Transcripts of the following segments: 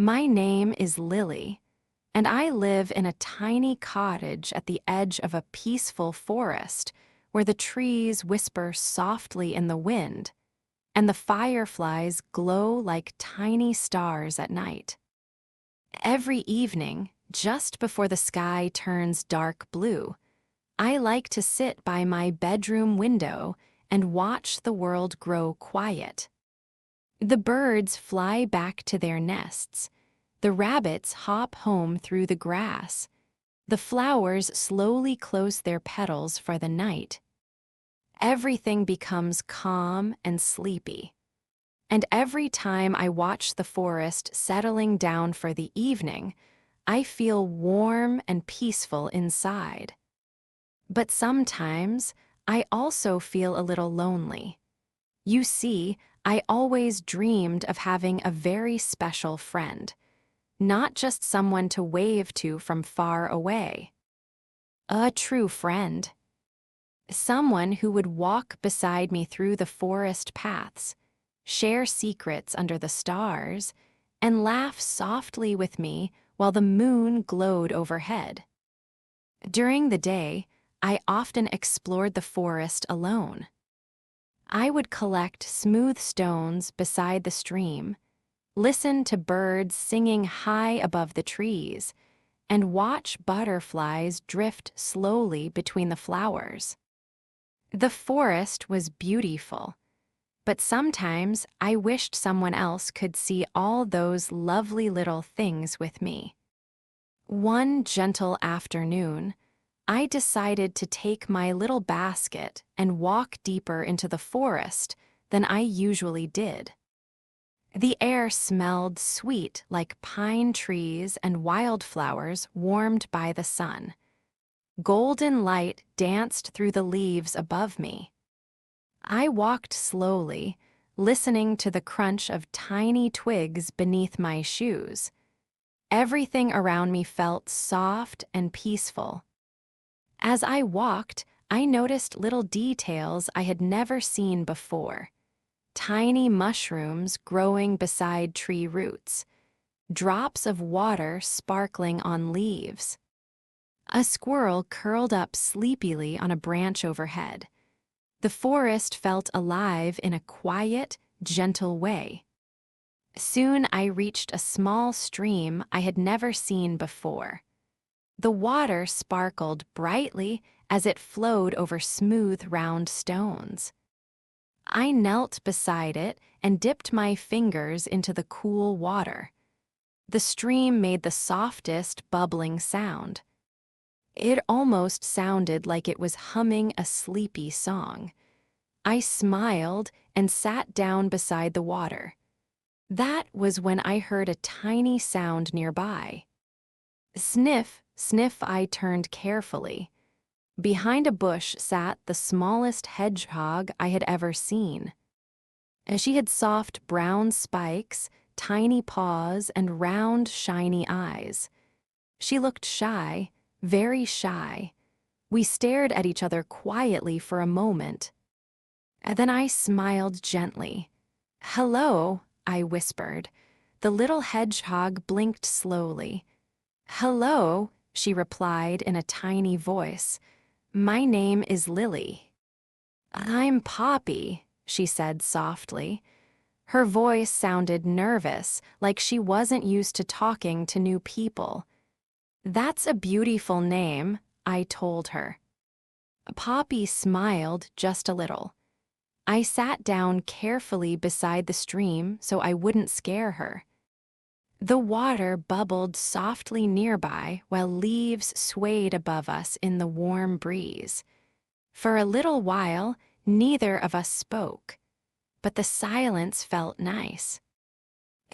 My name is Lily, and I live in a tiny cottage at the edge of a peaceful forest where the trees whisper softly in the wind and the fireflies glow like tiny stars at night. Every evening, just before the sky turns dark blue, I like to sit by my bedroom window and watch the world grow quiet. The birds fly back to their nests. The rabbits hop home through the grass. The flowers slowly close their petals for the night. Everything becomes calm and sleepy. And every time I watch the forest settling down for the evening, I feel warm and peaceful inside. But sometimes I also feel a little lonely. You see, I always dreamed of having a very special friend, not just someone to wave to from far away. A true friend. Someone who would walk beside me through the forest paths, share secrets under the stars, and laugh softly with me while the moon glowed overhead. During the day, I often explored the forest alone. I would collect smooth stones beside the stream, listen to birds singing high above the trees, and watch butterflies drift slowly between the flowers. The forest was beautiful, but sometimes I wished someone else could see all those lovely little things with me. One gentle afternoon, I decided to take my little basket and walk deeper into the forest than I usually did. The air smelled sweet like pine trees and wildflowers warmed by the sun. Golden light danced through the leaves above me. I walked slowly, listening to the crunch of tiny twigs beneath my shoes. Everything around me felt soft and peaceful. As I walked, I noticed little details I had never seen before. Tiny mushrooms growing beside tree roots, drops of water sparkling on leaves. A squirrel curled up sleepily on a branch overhead. The forest felt alive in a quiet, gentle way. Soon I reached a small stream I had never seen before. The water sparkled brightly as it flowed over smooth, round stones. I knelt beside it and dipped my fingers into the cool water. The stream made the softest, bubbling sound. It almost sounded like it was humming a sleepy song. I smiled and sat down beside the water. That was when I heard a tiny sound nearby. Sniff, sniff, I turned carefully. Behind a bush sat the smallest hedgehog I had ever seen. She had soft brown spikes, tiny paws, and round, shiny eyes. She looked shy, very shy. We stared at each other quietly for a moment. Then I smiled gently. "Hello," I whispered. The little hedgehog blinked slowly. "Hello," she replied in a tiny voice. "My name is Lily." "I'm Poppy," she said softly. Her voice sounded nervous, like she wasn't used to talking to new people. "That's a beautiful name," I told her. Poppy smiled just a little. I sat down carefully beside the stream so I wouldn't scare her. The water bubbled softly nearby while leaves swayed above us in the warm breeze. For a little while, neither of us spoke, but the silence felt nice.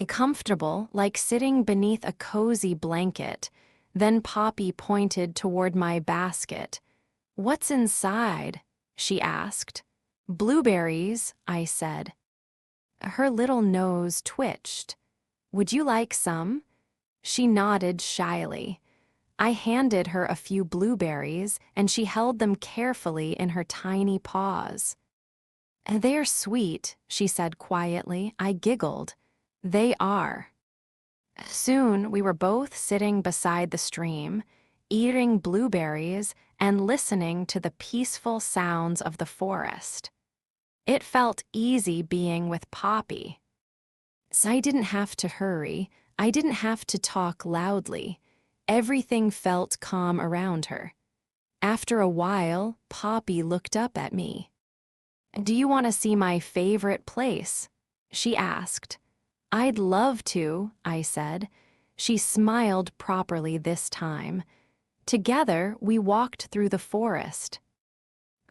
Comfortable, like sitting beneath a cozy blanket. Then Poppy pointed toward my basket. "What's inside?" she asked. "Blueberries," I said. Her little nose twitched. "Would you like some?" She nodded shyly. I handed her a few blueberries, and she held them carefully in her tiny paws. "They're sweet," she said quietly. I giggled. "They are." Soon we were both sitting beside the stream, eating blueberries and listening to the peaceful sounds of the forest. It felt easy being with Poppy. So I didn't have to hurry, I didn't have to talk loudly. Everything felt calm around her. After a while, Poppy looked up at me. "Do you want to see my favorite place?" she asked. "I'd love to," I said. She smiled properly this time. Together, we walked through the forest.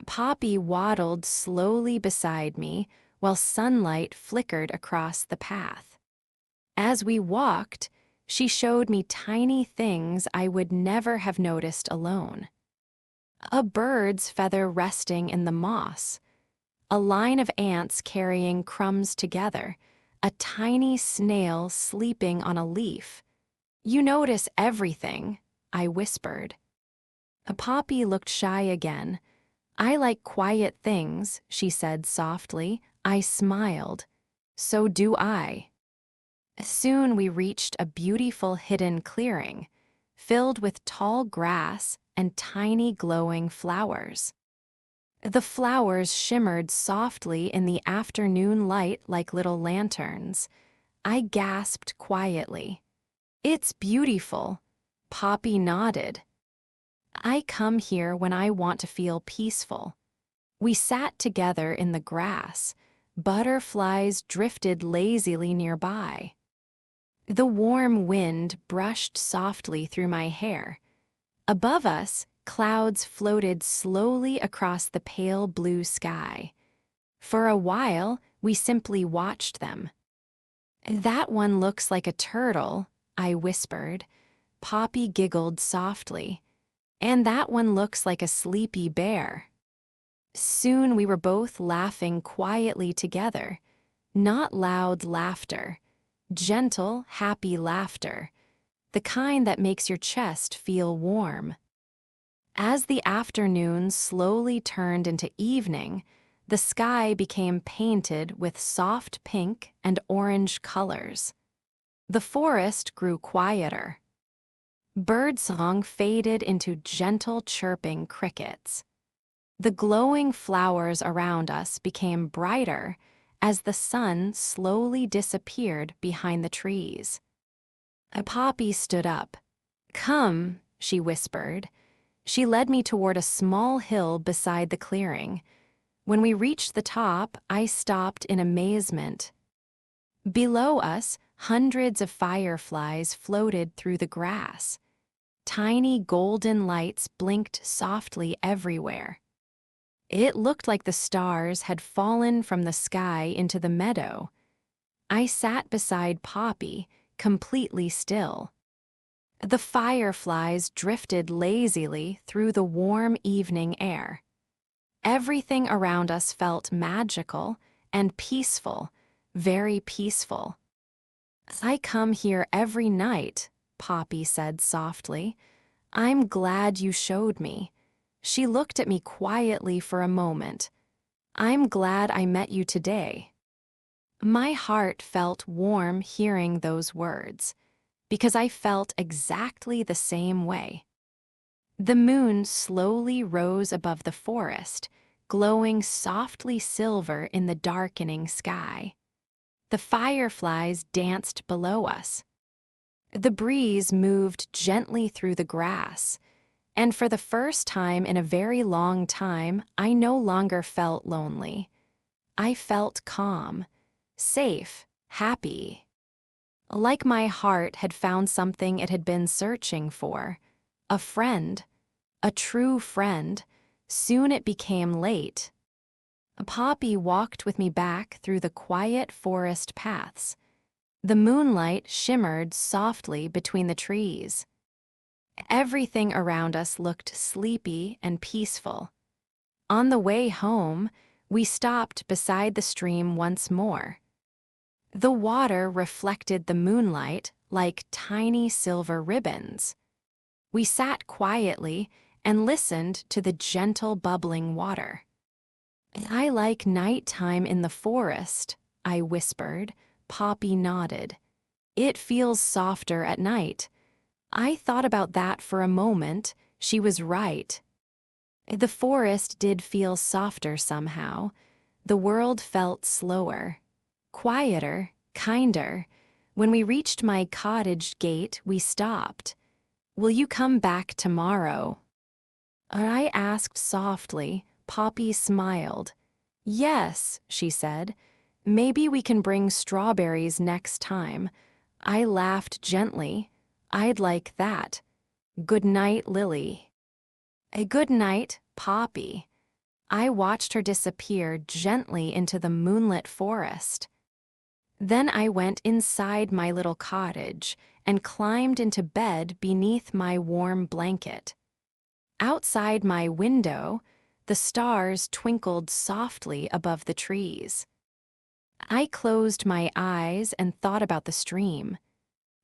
Poppy waddled slowly beside me while sunlight flickered across the path. As we walked, she showed me tiny things I would never have noticed alone. A bird's feather resting in the moss, a line of ants carrying crumbs together, a tiny snail sleeping on a leaf. "You notice everything," I whispered. Poppy looked shy again. "I like quiet things," she said softly. I smiled. "So do I." Soon we reached a beautiful hidden clearing, filled with tall grass and tiny glowing flowers. The flowers shimmered softly in the afternoon light like little lanterns. I gasped quietly. "It's beautiful." Poppy nodded. "I come here when I want to feel peaceful." We sat together in the grass. Butterflies drifted lazily nearby. The warm wind brushed softly through my hair. Above us, clouds floated slowly across the pale blue sky. For a while, we simply watched them. "That one looks like a turtle," I whispered. Poppy giggled softly. "And that one looks like a sleepy bear." Soon we were both laughing quietly together. Not loud laughter, gentle, happy laughter, the kind that makes your chest feel warm. As the afternoon slowly turned into evening, the sky became painted with soft pink and orange colors. The forest grew quieter. Birdsong faded into gentle chirping crickets. The glowing flowers around us became brighter as the sun slowly disappeared behind the trees. A poppy stood up. "Come," she whispered. She led me toward a small hill beside the clearing. When we reached the top, I stopped in amazement. Below us, hundreds of fireflies floated through the grass. Tiny golden lights blinked softly everywhere. It looked like the stars had fallen from the sky into the meadow. I sat beside Poppy, completely still. The fireflies drifted lazily through the warm evening air. Everything around us felt magical and peaceful, very peaceful. "I come here every night," Poppy said softly. "I'm glad you showed me." She looked at me quietly for a moment. "I'm glad I met you today." My heart felt warm hearing those words, because I felt exactly the same way. The moon slowly rose above the forest, glowing softly silver in the darkening sky. The fireflies danced below us. The breeze moved gently through the grass, and for the first time in a very long time, I no longer felt lonely. I felt calm, safe, happy. Like my heart had found something it had been searching for. A friend. A true friend. Soon it became late. Poppy walked with me back through the quiet forest paths. The moonlight shimmered softly between the trees. Everything around us looked sleepy and peaceful. On the way home, we stopped beside the stream once more. The water reflected the moonlight like tiny silver ribbons. We sat quietly and listened to the gentle bubbling water. "I like nighttime in the forest," I whispered. Poppy nodded. It feels softer at night. I thought about that for a moment. She was right. The forest did feel softer somehow. The world felt slower, quieter, kinder. When we reached my cottage gate, we stopped. "Will you come back tomorrow?" I asked softly. Poppy smiled. "Yes," she said. "Maybe we can bring strawberries next time." I laughed gently. "I'd like that." "Good night, Lily." A good night, Poppy. I watched her disappear gently into the moonlit forest. Then I went inside my little cottage and climbed into bed beneath my warm blanket. Outside my window, the stars twinkled softly above the trees. I closed my eyes and thought about the stream.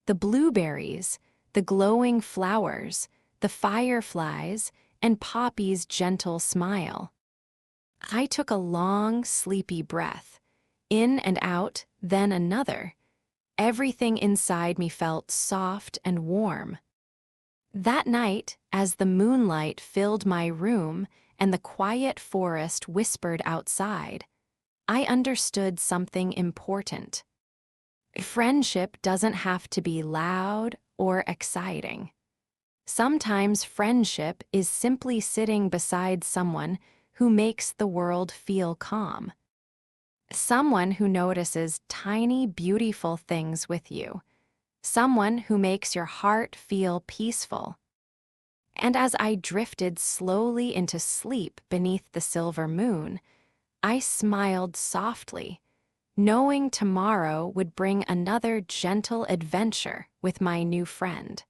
The blueberries, the glowing flowers, the fireflies, and Poppy's gentle smile. I took a long, sleepy breath, in and out, then another. Everything inside me felt soft and warm. That night, as the moonlight filled my room and the quiet forest whispered outside, I understood something important. Friendship doesn't have to be loud or exciting. Sometimes friendship is simply sitting beside someone who makes the world feel calm. Someone who notices tiny, beautiful things with you. Someone who makes your heart feel peaceful. And as I drifted slowly into sleep beneath the silver moon, I smiled softly, knowing tomorrow would bring another gentle adventure with my new friend.